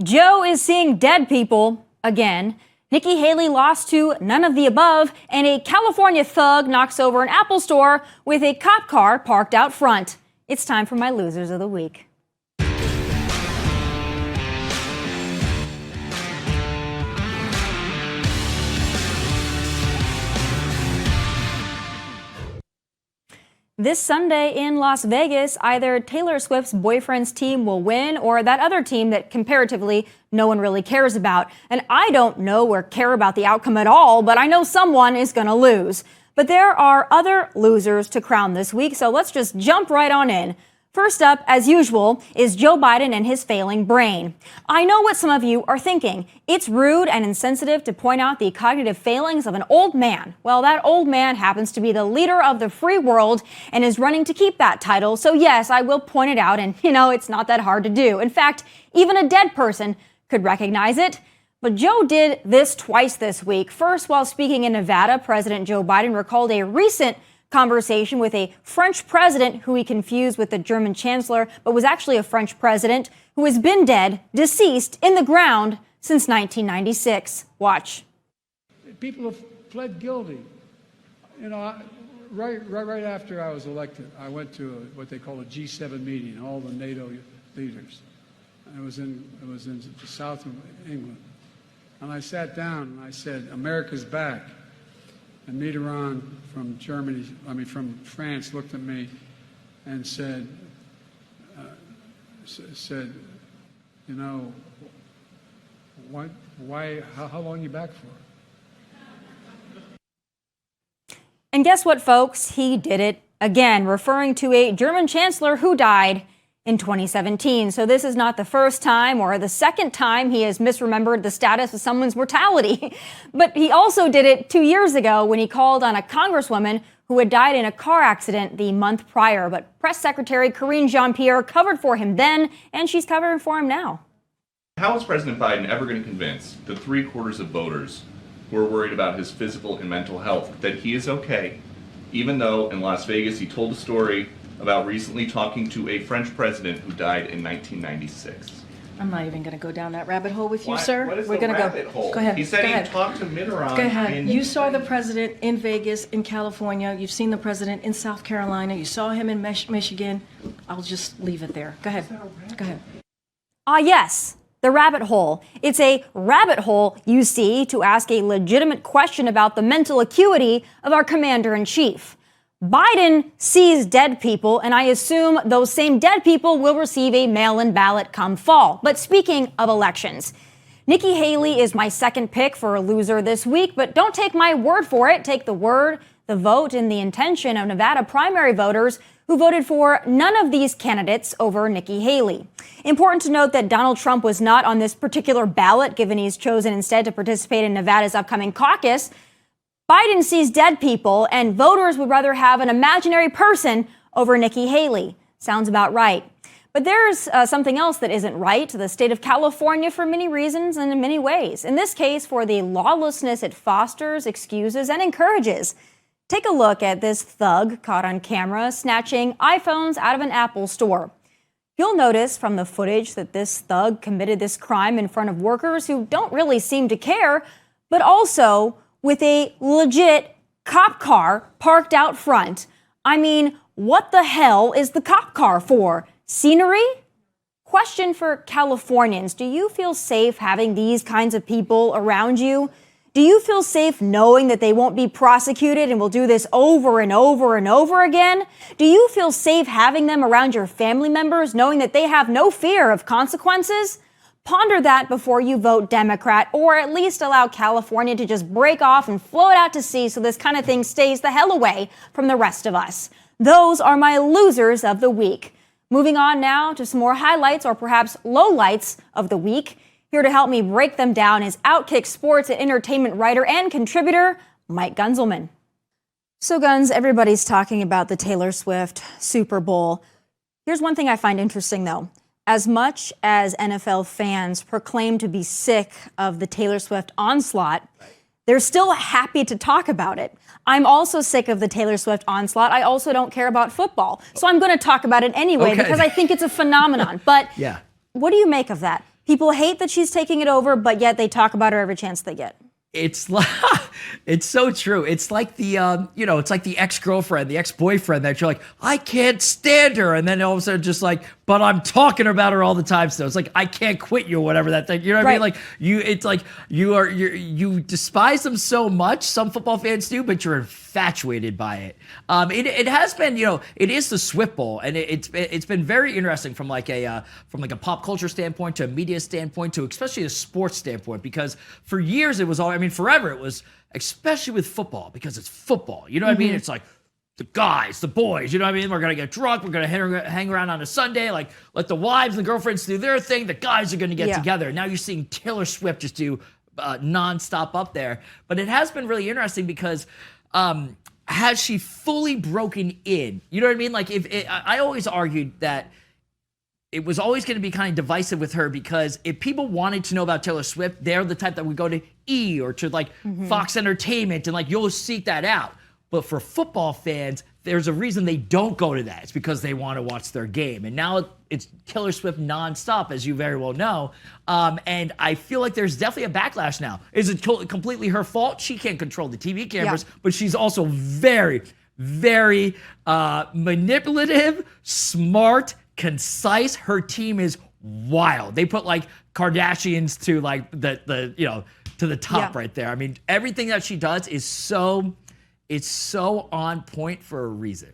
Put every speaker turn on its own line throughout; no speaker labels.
Joe is seeing dead people again. Nikki Haley lost to none of the above, and a California thug knocks over an Apple store with a cop car parked out front. It's time for my losers of the week. This Sunday in Las Vegas, either Taylor Swift's boyfriend's team will win or that other team that comparatively no one really cares about. And I don't know or care about the outcome at all, but I know someone is going to lose. But there are other losers to crown this week, so let's just jump right on in. First up, as usual, is Joe Biden and his failing brain. I know what some of you are thinking. It's rude and insensitive to point out the cognitive failings of an old man. Well, that old man happens to be the leader of the free world and is running to keep that title. So yes, I will point it out, and it's not that hard to do. In fact, even a dead person could recognize it. But Joe did this twice this week. First, while speaking in Nevada, President Joe Biden recalled a recent conversation with a French president who he confused with the German chancellor, but was actually a French president who has been dead, deceased, in the ground since 1996. Watch.
People have pled guilty. Right after I was elected, I went to what they call a G7 meeting, all the NATO leaders. And it was in the south of England. And I sat down and I said, "America's back." And Mitterrand from France looked at me and said, how long are you back for?
And guess what, folks? He did it again, referring to a German chancellor who died in 2017. So this is not the first time or the second time he has misremembered the status of someone's mortality. But he also did it 2 years ago when he called on a congresswoman who had died in a car accident the month prior. But Press Secretary Karine Jean-Pierre covered for him then, and she's covering for him now.
How is President Biden ever going to convince the 3/4 of voters who are worried about his physical and mental health that he is okay, even though in Las Vegas he told a story about recently talking to a French president who died in 1996.
I'm not even going to go down that rabbit hole with you,
What?
sir.
What is
We're
the
going
rabbit
to
hole?
Go ahead.
He said
go
he
ahead.
talked to Mitterrand.
Go ahead. You saw the president in Vegas, in California. You've seen the president in South Carolina. You saw him in Michigan. I'll just leave it there. Go ahead. Go ahead.
Yes. The rabbit hole. It's a rabbit hole, you see, to ask a legitimate question about the mental acuity of our commander-in-chief. Biden sees dead people, and I assume those same dead people will receive a mail-in ballot come fall. But speaking of elections, Nikki Haley is my second pick for a loser this week, but don't take my word for it. Take the word, the vote, and the intention of Nevada primary voters who voted for none of these candidates over Nikki Haley. Important to note that Donald Trump was not on this particular ballot, given he's chosen instead to participate in Nevada's upcoming caucus. Biden sees dead people, and voters would rather have an imaginary person over Nikki Haley. Sounds about right. But there's something else that isn't right. The state of California, for many reasons and in many ways. In this case, for the lawlessness it fosters, excuses, and encourages. Take a look at this thug caught on camera snatching iPhones out of an Apple store. You'll notice from the footage that this thug committed this crime in front of workers who don't really seem to care, but also with a legit cop car parked out front. I mean, what the hell is the cop car for? Scenery? Question for Californians. Do you feel safe having these kinds of people around you? Do you feel safe knowing that they won't be prosecuted and will do this over and over and over again? Do you feel safe having them around your family members, knowing that they have no fear of consequences? Ponder that before you vote Democrat, or at least allow California to just break off and float out to sea so this kind of thing stays the hell away from the rest of us. Those are my losers of the week. Moving on now to some more highlights or perhaps lowlights of the week. Here to help me break them down is OutKick sports and entertainment writer and contributor, Mike Gunzelman. So, Guns, everybody's talking about the Taylor Swift Super Bowl. Here's one thing I find interesting, though. As much as NFL fans proclaim to be sick of the Taylor Swift onslaught, they're still happy to talk about it. I'm also sick of the Taylor Swift onslaught. I also don't care about football. So I'm going to talk about it anyway because I think it's a phenomenon. But
yeah.
What do you make of that? People hate that she's taking it over, but yet they talk about her every chance they get.
It's like, it's so true. It's like the, it's like the ex-girlfriend, the ex-boyfriend that you're like, I can't stand her. And then all of a sudden just like, but I'm talking about her all the time still. It's like, I can't quit you or whatever that thing. You know what I mean? Like it's like you despise them so much. Some football fans do, but you're infatuated by it. It has been, it is the Swift Bowl, and it's been very interesting from like a pop culture standpoint to a media standpoint to especially a sports standpoint, because for years it was all, forever it was, especially with football, because it's football. You know what I mean? It's like the guys, the boys, you know what I mean? We're going to get drunk. We're going to hang around on a Sunday. Like, let the wives and the girlfriends do their thing. The guys are going to get together. Now you're seeing Taylor Swift just do nonstop up there. But it has been really interesting because has she fully broken in? You know what I mean? Like, I always argued that it was always going to be kind of divisive with her, because if people wanted to know about Taylor Swift, they're the type that would go to E! Or to like Fox Entertainment, and like you'll seek that out. But for football fans, there's a reason they don't go to that. It's because they want to watch their game. And now it's Taylor Swift nonstop, as you very well know. And I feel like there's definitely a backlash now. Is it completely her fault? She can't control the TV cameras, but she's also very, very manipulative, smart, concise. Her team is wild. They put like Kardashians to like to the top right there. Everything that she does is it's so on point for a reason.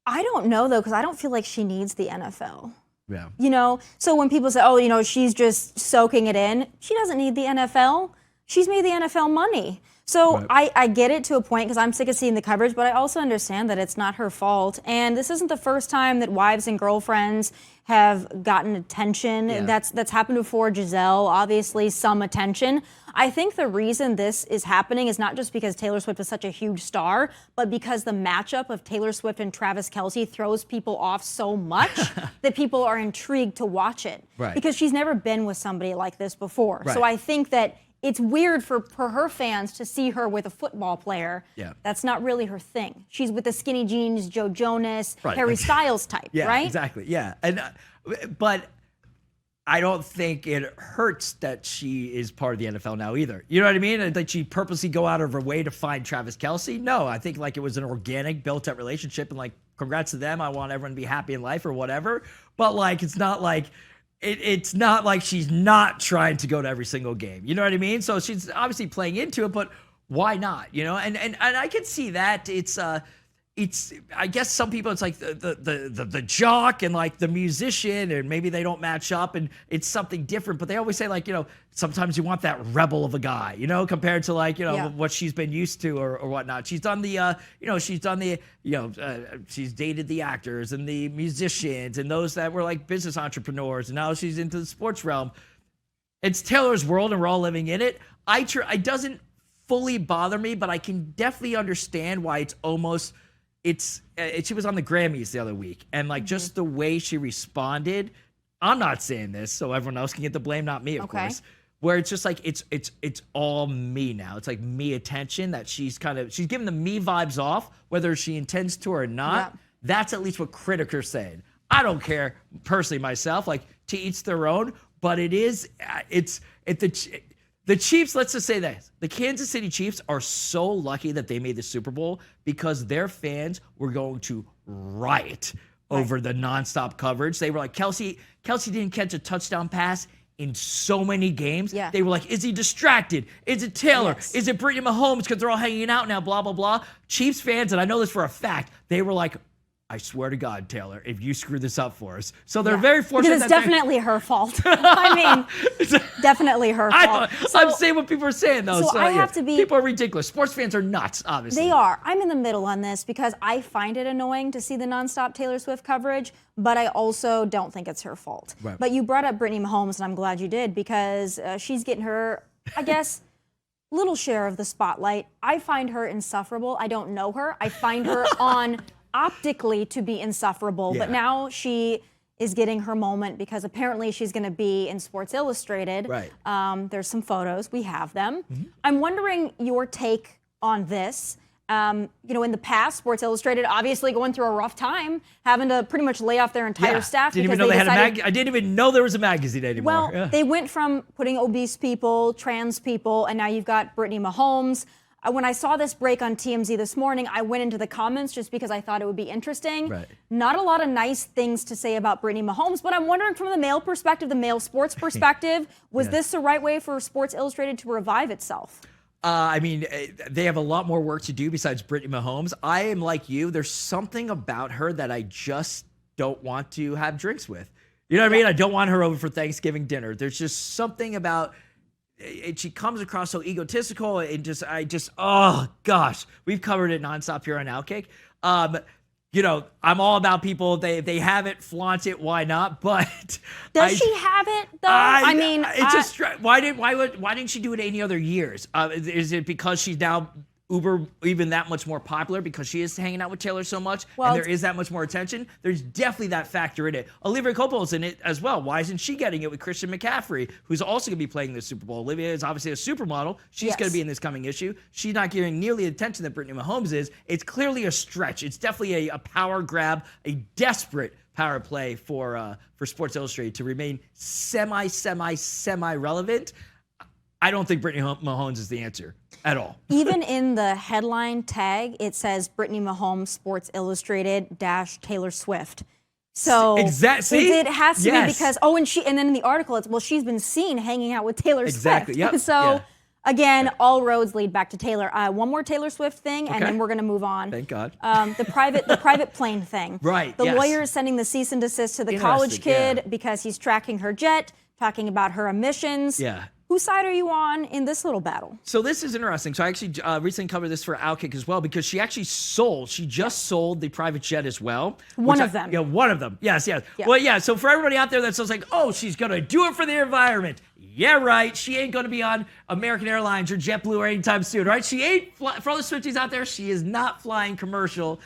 I don't know, though, because I don't feel like she needs the NFL.
Yeah.
So when people say, she's just soaking it in, she doesn't need the NFL. She's made the NFL money. So I get it to a point, because I'm sick of seeing the coverage, but I also understand that it's not her fault. And this isn't the first time that wives and girlfriends have gotten attention.
Yeah.
That's happened before. Giselle, obviously, some attention. I think the reason this is happening is not just because Taylor Swift is such a huge star, but because the matchup of Taylor Swift and Travis Kelce throws people off so much that people are intrigued to watch it.
Right.
Because she's never been with somebody like this before.
Right.
So I think that it's weird for her fans to see her with a football player.
Yeah.
That's not really her thing. She's with the skinny jeans, Joe Jonas,
Right.
Harry Styles type,
Yeah,
right?
exactly. Yeah. And but I don't think it hurts that she is part of the NFL now either. You know what I mean? And that she purposely go out of her way to find Travis Kelce. No, I think like it was an organic, built-up relationship, and like, congrats to them. I want everyone to be happy in life or whatever. But like, it's not like it's not like she's not trying to go to every single game. You know what I mean? So she's obviously playing into it, but why not? And I can see that it's I guess some people, it's like the jock and like the musician, and maybe they don't match up and it's something different, but they always say like, sometimes you want that rebel of a guy, compared to like, what she's been used to or whatnot. She's done the, she's dated the actors and the musicians and those that were like business entrepreneurs, and now she's into the sports realm. It's Taylor's world and we're all living in it. It doesn't fully bother me, but I can definitely understand why it's almost, she was on the Grammys the other week, and like just the way she responded, I'm not saying this so everyone else can get the blame, not me, of course, where it's just like it's all me now. It's like me attention that she's giving the me vibes off, whether she intends to or not. Yeah. That's at least what critics are saying. I don't care personally myself, like to each their own, but the Chiefs, let's just say this. The Kansas City Chiefs are so lucky that they made the Super Bowl, because their fans were going to riot over the nonstop coverage. They were like, Kelce didn't catch a touchdown pass in so many games.
Yeah.
They were like, is he distracted? Is it Taylor?
Yes.
Is it Brittany Mahomes? Because they're all hanging out now, blah, blah, blah. Chiefs fans, and I know this for a fact, they were like, I swear to God, Taylor, if you screw this up for us. So they're very fortunate.
Because it's definitely her fault. Definitely her fault.
I'm saying what people are saying, though.
So I have to be.
People are ridiculous. Sports fans are nuts, obviously.
They are. I'm in the middle on this because I find it annoying to see the nonstop Taylor Swift coverage, but I also don't think it's her fault.
Right.
But you brought up Brittany Mahomes, and I'm glad you did, because she's getting her, I guess, little share of the spotlight. I find her insufferable. I don't know her. I find her on optically to be insufferable, but now she is getting her moment because apparently she's going to be in Sports Illustrated.
Right.
There's some photos. We have them. I'm wondering your take on this. In the past, Sports Illustrated obviously going through a rough time, having to pretty much lay off their entire staff.
Didn't even
because
know they had a
decided-
I didn't even know there was a magazine anymore.
Well, they went from putting obese people, trans people, and now you've got Brittany Mahomes. When I saw this break on TMZ this morning, I went into the comments just because I thought it would be interesting.
Right.
Not a lot of nice things to say about Brittany Mahomes, but I'm wondering from the male perspective, the male sports perspective, was this the right way for Sports Illustrated to revive itself?
They have a lot more work to do besides Brittany Mahomes. I am like you. There's something about her that I just don't want to have drinks with. You know what I mean? I don't want her over for Thanksgiving dinner. There's just something about it. She comes across so egotistical and oh gosh, we've covered it nonstop here on OutKick. I'm all about people. They have it, flaunt it. Why not? But
does she have it though?
Why didn't she do it any other years? Is it because she's now even that much more popular because she is hanging out with Taylor so much and there is that much more attention? There's definitely that factor in it. Olivia Copo's in it as well. Why isn't she getting it with Christian McCaffrey, who's also going to be playing the Super Bowl? Olivia is obviously a supermodel. She's going to be in this coming issue. She's not getting nearly the attention that Brittany Mahomes is. It's clearly a stretch. It's definitely a power grab, a desperate power play for Sports Illustrated to remain semi relevant. I don't think Brittany Mahomes is the answer at all.
Even in the headline tag, it says Brittany Mahomes Sports Illustrated - Taylor Swift. So it has to be because and then in the article it's she's been seen hanging out with Taylor Swift.
Yep.
So again, all roads lead back to Taylor. One more Taylor Swift thing, and then we're going to move on.
Thank God.
The private plane thing.
Right.
The lawyer is sending the cease and desist to the college kid because he's tracking her jet, talking about her emissions.
Yeah.
Whose side are you on in this little battle?
So this is interesting. So I actually recently covered this for OutKick as well because she just sold the private jet as well.
One of them.
Yeah, one of them. Yes. Yeah. Well, yeah. So for everybody out there that's just like, oh, she's going to do it for the environment. Yeah, right. She ain't going to be on American Airlines or JetBlue or anytime soon, right? She ain't, for all the Swifties out there, she is not flying commercial.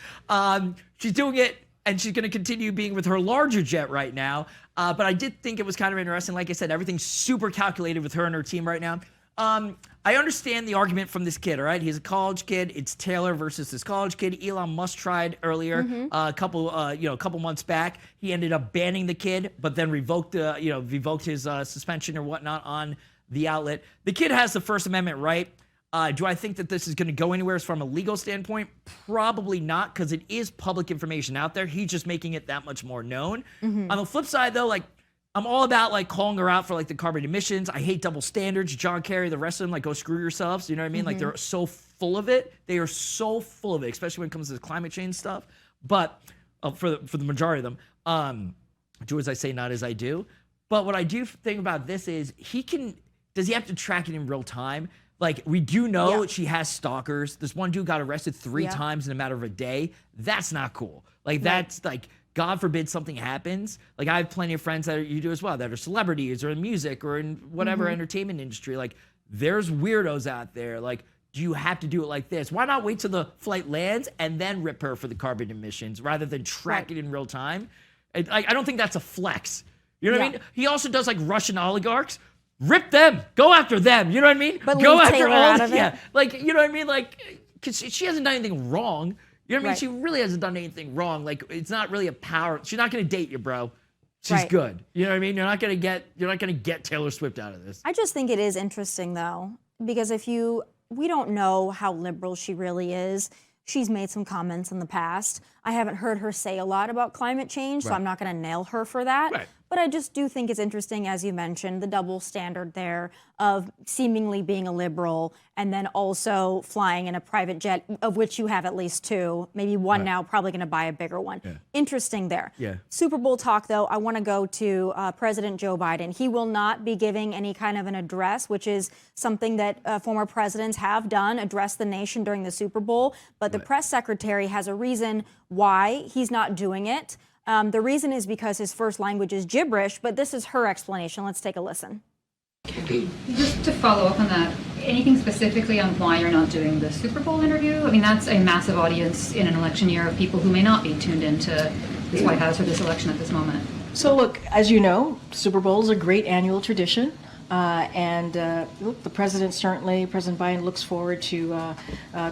She's doing it, and she's going to continue being with her larger jet right now. But I did think it was kind of interesting. Like I said, everything's super calculated with her and her team right now. I understand the argument from this kid, all right? He's a college kid. It's Taylor versus this college kid. Elon Musk tried earlier, a couple months back. He ended up banning the kid, but then revoked his suspension or whatnot on the outlet. The kid has the First Amendment right. Do I think that this is going to go anywhere from a legal standpoint? Probably not, because it is public information out there. He's just making it that much more known. On the flip side, though, I'm all about calling her out for the carbon emissions. I hate double standards. John Kerry, the rest of them, go screw yourselves. You know what I mean? They're so full of it. They are so full of it, especially when it comes to climate change stuff. But for the majority of them, do as I say, not as I do. But what I do think about this is does he have to track it in real time? We do know she has stalkers. This one dude got arrested 3 times in a matter of a day. That's not cool. That's God forbid something happens. I have plenty of friends that you do as well that are celebrities or in music or in whatever entertainment industry. There's weirdos out there. Do you have to do it like this? Why not wait till the flight lands and then rip her for the carbon emissions rather than track it in real time? I don't think that's a flex. You know what I mean? He also does Russian oligarchs. Rip them. Go after them. You know what I mean?
But
go
leave
after
Taylor
all.
out of it.
Yeah. You know what I mean? Because she hasn't done anything wrong. You know what I mean? She really hasn't done anything wrong. It's not really a power. She's not going to date you, bro. She's good. You know what I mean? You're not going to get Taylor Swift out of this.
I just think it is interesting though, because we don't know how liberal she really is. She's made some comments in the past. I haven't heard her say a lot about climate change, so I'm not going to nail her for that.
Right.
But I just do think it's interesting, as you mentioned, the double standard there of seemingly being a liberal and then also flying in a private jet, of which you have at least 2, maybe one now, probably going to buy a bigger one. Yeah. Interesting there.
Yeah.
Super Bowl talk, though, I want to go to President Joe Biden. He will not be giving any kind of an address, which is something that former presidents have done, address the nation during the Super Bowl. But the press secretary has a reason why he's not doing it. The reason is because his first language is gibberish, but this is her explanation. Let's take a listen.
Just to follow up on that, anything specifically on why you're not doing the Super Bowl interview? I mean, that's a massive audience in an election year of people who may not be tuned into this White House or this election at this moment.
So look, as you know, Super Bowl is a great annual tradition. Look, the president certainly, President Biden looks forward to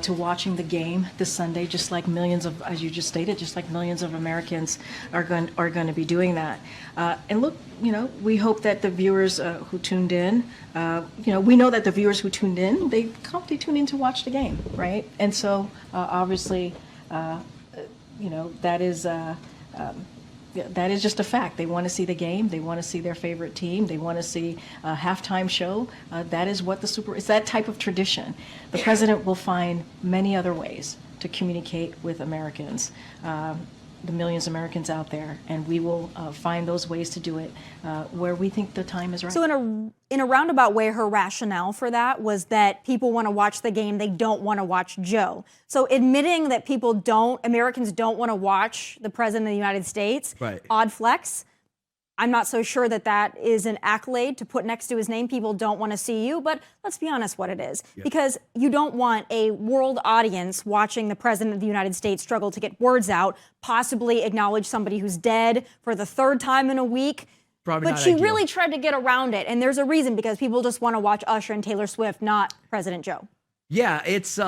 watching the game this Sunday, just like millions of, as you just stated, just like millions of Americans are going to be doing that. And look, we hope that the viewers who tuned in, we know that the viewers who tuned in, they tuned in to watch the game, right? And so obviously, that is just a fact. They want to see the game. They want to see their favorite team. They want to see a halftime show. That is what it's that type of tradition. The president will find many other ways to communicate with Americans, the millions of Americans out there, and we will find those ways to do it where we think the time is right.
So in a roundabout way, her rationale for that was that people want to watch the game, they don't want to watch Joe. So admitting that Americans don't want to watch the President of the United States,
right.
Odd flex. I'm not so sure that is an accolade to put next to his name. People don't want to see you, but let's be honest what it is. Yeah. Because you don't want a world audience watching the President of the United States struggle to get words out, possibly acknowledge somebody who's dead for the third time in a week.
Probably
but she really tried to get around it, and there's a reason, because people just want to watch Usher and Taylor Swift, not President Joe.
Yeah, it's,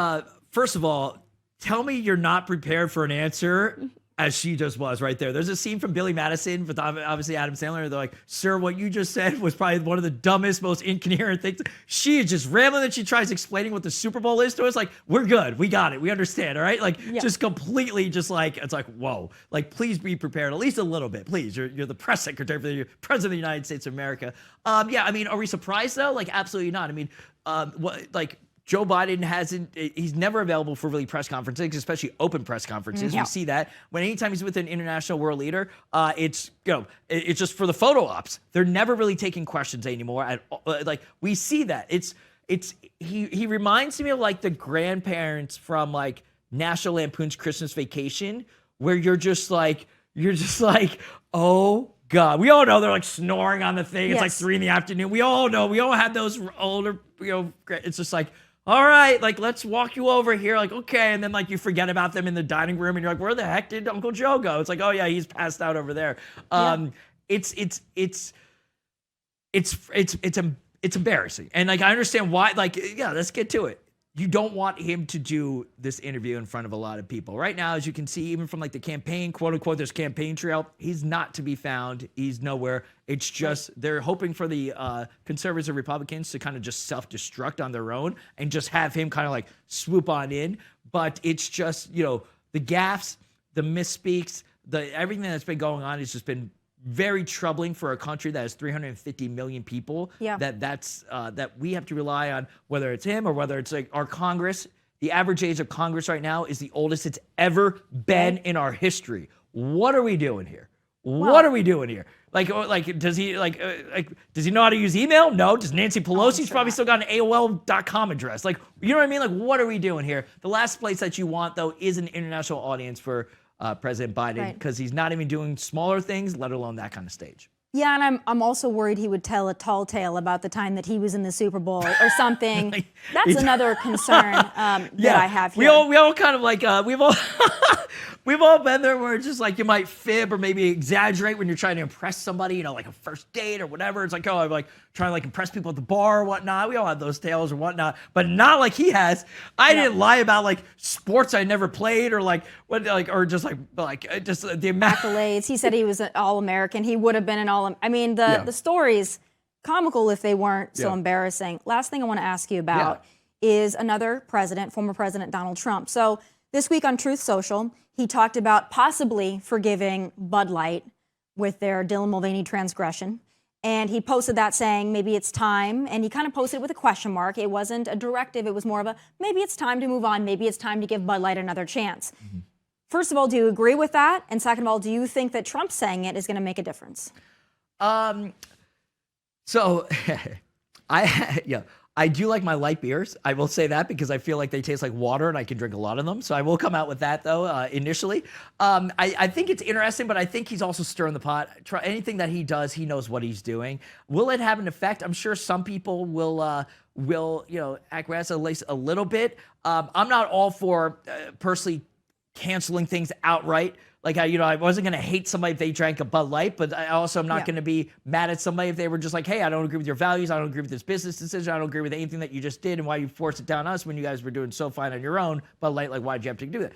first of all, tell me you're not prepared for an answer as she just was right there. There's a scene from Billy Madison with obviously Adam Sandler. They're like, sir, what you just said was probably one of the dumbest, most incoherent things. She is just rambling, and she tries explaining what the Super Bowl is to us. Like, we're good. We got it. We understand. All right. Like, just completely just like, it's like, whoa, like, please be prepared at least a little bit. Please. You're the press secretary for the President of the United States of America. Yeah. I mean, are we surprised though? Like, absolutely not. I mean, Joe Biden he's never available for really press conferences, especially open press conferences.
Yeah.
We see that when anytime he's with an international world leader, it's just for the photo ops. They're never really taking questions anymore at all. Like, we see that. He reminds me of like the grandparents from like National Lampoon's Christmas Vacation, where you're just like, oh God, we all know they're like snoring on the thing. It's like 3 PM. We all know. We all had those older, it's just like, all right, like, let's walk you over here. Like, okay. And then like you forget about them in the dining room and you're like, where the heck did Uncle Joe go? It's like, oh yeah, he's passed out over there. It's embarrassing. And like, I understand why, like, yeah, let's get to it. You don't want him to do this interview in front of a lot of people. Right now, as you can see, even from like the campaign, quote unquote, there's campaign trail, he's not to be found. He's nowhere. It's just, they're hoping for the conservatives and Republicans to kind of just self-destruct on their own and just have him kind of like swoop on in. But it's just, the gaffes, the misspeaks, everything that's been going on has just been very troubling for a country that has 350 million people.
Yeah.
That we have to rely on, whether it's him or whether it's like our Congress. The average age of Congress right now is the oldest it's ever been in our history. What are we doing here? What are we doing here? Like does he does he know how to use email? No. Does Nancy Pelosi's probably still got an AOL.com address? Like, you know what I mean? Like, what are we doing here? The last place that you want though is an international audience for President Biden, because he's not even doing smaller things, let alone that kind of stage.
Yeah, and I'm also worried he would tell a tall tale about the time that he was in the Super Bowl or something. That's another concern that I have here.
We all kind of like we've all been there where it's just like you might fib or maybe exaggerate when you're trying to impress somebody, like a first date or whatever. It's like, oh, I'm like trying to like impress people at the bar or whatnot. We all have those tales or whatnot, but not like he has. I didn't lie about like sports I never played or like what or just the amount
accolades. He said he was an All-American. He would have been an I mean, the stories, comical if they weren't so embarrassing. Last thing I want to ask you about is another president, former President Donald Trump. So this week on Truth Social, he talked about possibly forgiving Bud Light with their Dylan Mulvaney transgression. And he posted that saying, maybe it's time. And he kind of posted it with a question mark. It wasn't a directive. It was more of a, maybe it's time to move on. Maybe it's time to give Bud Light another chance. Mm-hmm. First of all, do you agree with that? And second of all, do you think that Trump saying it is going to make a difference?
So I do like my light beers. I will say that because I feel like they taste like water and I can drink a lot of them. So I will come out with that though, initially. I think it's interesting, but I think he's also stirring the pot. Anything that he does, he knows what he's doing. Will it have an effect? I'm sure some people will acquiesce at least a little bit. I'm not all for personally canceling things outright. Like I wasn't gonna hate somebody if they drank a Bud Light, but I also am not gonna be mad at somebody if they were just like, hey, I don't agree with your values, I don't agree with this business decision, I don't agree with anything that you just did, and why you forced it down us when you guys were doing so fine on your own. Bud Light, like, why'd you have to do that?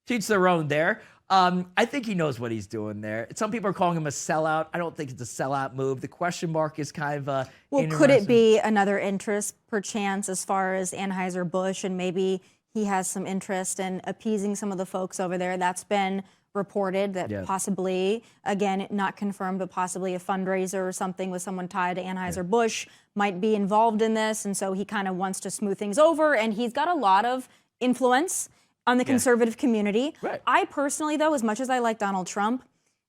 Teach their own there. I think he knows what he's doing there. Some people are calling him a sellout. I don't think it's a sellout move. The question mark is kind of
well, could it be another interest, perchance, as far as Anheuser-Busch, and maybe he has some interest in appeasing some of the folks over there? That's been reported that possibly, again, not confirmed, but possibly a fundraiser or something with someone tied to Anheuser-Busch might be involved in this, and so he kind of wants to smooth things over, and he's got a lot of influence on the conservative community.
Right.
I personally, though, as much as I like Donald Trump,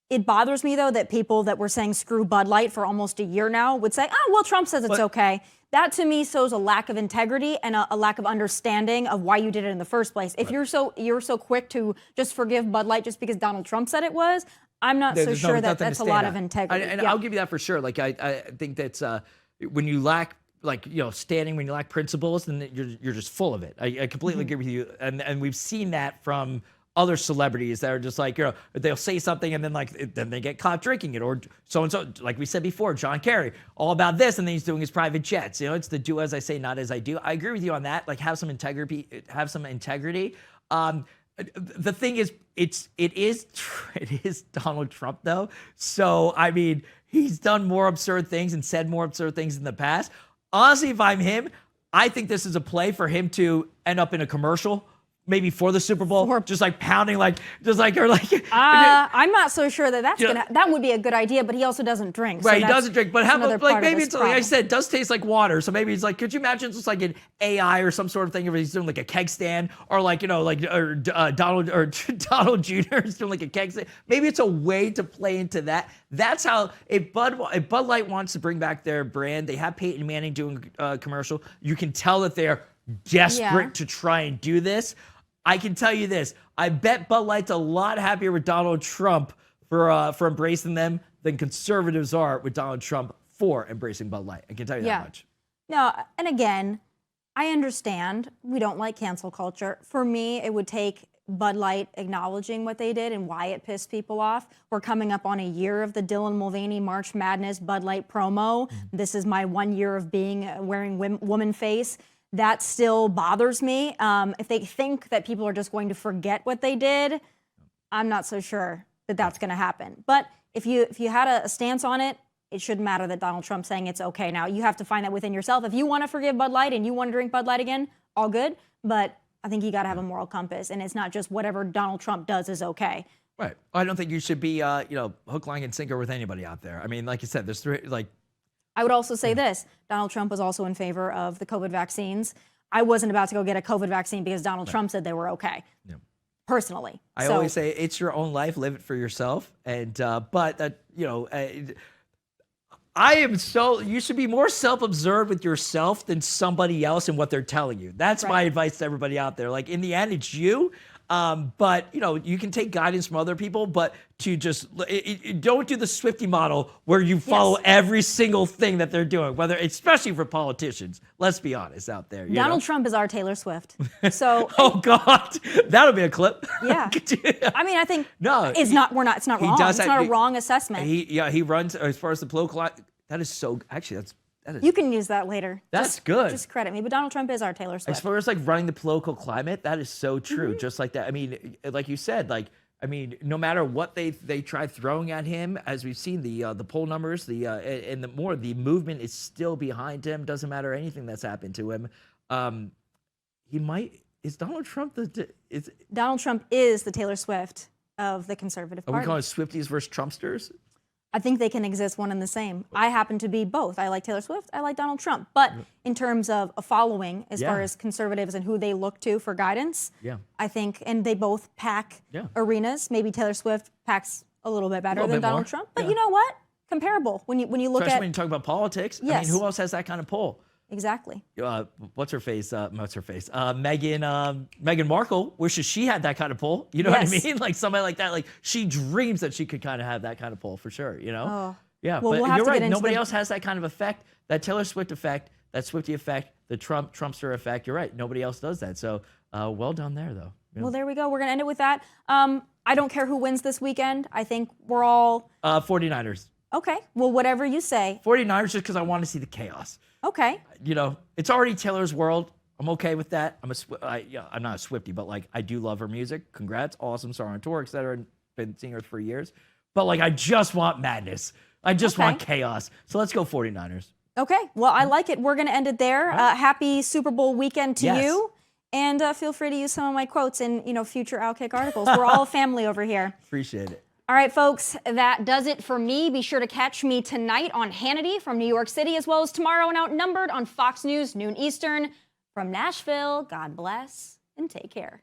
it bothers me, though, that people that were saying screw Bud Light for almost a year now would say, oh, well, Trump says it's okay. That, to me, shows a lack of integrity and a lack of understanding of why you did it in the first place. If you're so quick to just forgive Bud Light just because Donald Trump said it was, I'm not so sure that that's a lot of integrity.
And I'll give you that for sure. Like, I think that's when you lack, like, standing, when you lack principles, then you're just full of it. I completely agree with you. And we've seen that from other celebrities that are just like, they'll say something and then they get caught drinking it, or so-and-so, like we said before, John Kerry, all about this, and then he's doing his private jets. It's the do as I say, not as I do. I agree with you on that. Like, have some integrity, the thing is, it is Donald Trump, though. So, I mean, he's done more absurd things and said more absurd things in the past. Honestly, if I'm him, I think this is a play for him to end up in a commercial, maybe for the Super Bowl, just like pounding, I'm
not so sure that would be a good idea, but he also doesn't drink.
Right, he doesn't drink, but how about, like, maybe it's,
problem.
like I said, it does taste like water. So maybe it's like, could you imagine just like an AI or some sort of thing if he's doing like a keg stand, or Donald Jr. is doing like a keg stand. Maybe it's a way to play into that. That's how, if Bud Light wants to bring back their brand, they have Peyton Manning doing a commercial. You can tell that they're desperate to try and do this. I can tell you this. I bet Bud Light's a lot happier with Donald Trump for embracing them than conservatives are with Donald Trump for embracing Bud Light. I can tell you that much.
No, and again, I understand we don't like cancel culture. For me, it would take Bud Light acknowledging what they did and why it pissed people off. We're coming up on a year of the Dylan Mulvaney March Madness Bud Light promo. This is my 1 year of wearing woman face. That still bothers me. If they think that people are just going to forget what they did, I'm not so sure that that's going to happen. But if you had a stance on it, it shouldn't matter that Donald Trump's saying it's okay. Now, you have to find that within yourself. If you want to forgive Bud Light and you want to drink Bud Light again, all good. But I think you got to have a moral compass, and it's not just whatever Donald Trump does is okay.
Right. I don't think you should be, hook, line, and sinker with anybody out there. I mean, like you said, there's three, like.
I would also say this. Donald Trump was also in favor of the COVID vaccines. I wasn't about to go get a COVID vaccine because Donald Trump said they were okay. Yeah. Personally.
I always say it's your own life, live it for yourself. And, you should be more self-observed with yourself than somebody else and what they're telling you. That's my advice to everybody out there. Like, in the end, it's you. But you can take guidance from other people, but to just don't do the Swiftie model where you follow every single thing that they're doing, especially for politicians. Let's be honest out there.
Donald Trump is our Taylor Swift. So
oh God, that'll be a clip.
Yeah. I mean, I think it's not wrong. It's not a wrong assessment.
He runs as far as the political. That is so actually that is,
you can use that later.
That's good.
Just credit me. But Donald Trump is our Taylor Swift.
As far as like running the political climate, that is so true. Just like that. I mean, like you said, no matter what they try throwing at him, as we've seen the poll numbers, the movement is still behind him. Doesn't matter anything that's happened to him. Is Donald Trump
Donald Trump is the Taylor Swift of the conservative party.
Are we calling Swifties versus Trumpsters?
I think they can exist one and the same. I happen to be both. I like Taylor Swift. I like Donald Trump. But in terms of a following, as far as conservatives and who they look to for guidance, I think, and they both pack arenas. Maybe Taylor Swift packs a little bit better than Donald Trump. But you know what? Comparable. When you look
especially when you talk about politics. I mean, who else has that kind of poll?
Exactly.
What's her face? Meghan Markle wishes she had that kind of pull. You know what I mean? Like somebody like that. Like she dreams that she could kind of have that kind of pull for sure. You know?
Oh.
Yeah.
Well,
but you're right. Nobody else has that kind of effect. That Taylor Swift effect. That Swiftie effect. The Trumpster effect. You're right. Nobody else does that. So well done there, though.
Well, there we go. We're going to end it with that. I don't care who wins this weekend. I think we're all
49ers.
okay. Well, whatever you say.
49ers just because I want to see the chaos.
Okay.
It's already Taylor's world. I'm okay with that. I'm not a Swiftie, but like I do love her music. Congrats, awesome, star on tour, etc. Been seeing her for years. But like I just want madness. I just want chaos. So let's go 49ers.
Okay. Well, I like it. We're going to end it there. Happy Super Bowl weekend to you. And feel free to use some of my quotes in future OutKick articles. We're all a family over here.
Appreciate it.
All right, folks, that does it for me. Be sure to catch me tonight on Hannity from New York City, as well as tomorrow on Outnumbered on Fox News, noon Eastern. From Nashville, God bless and take care.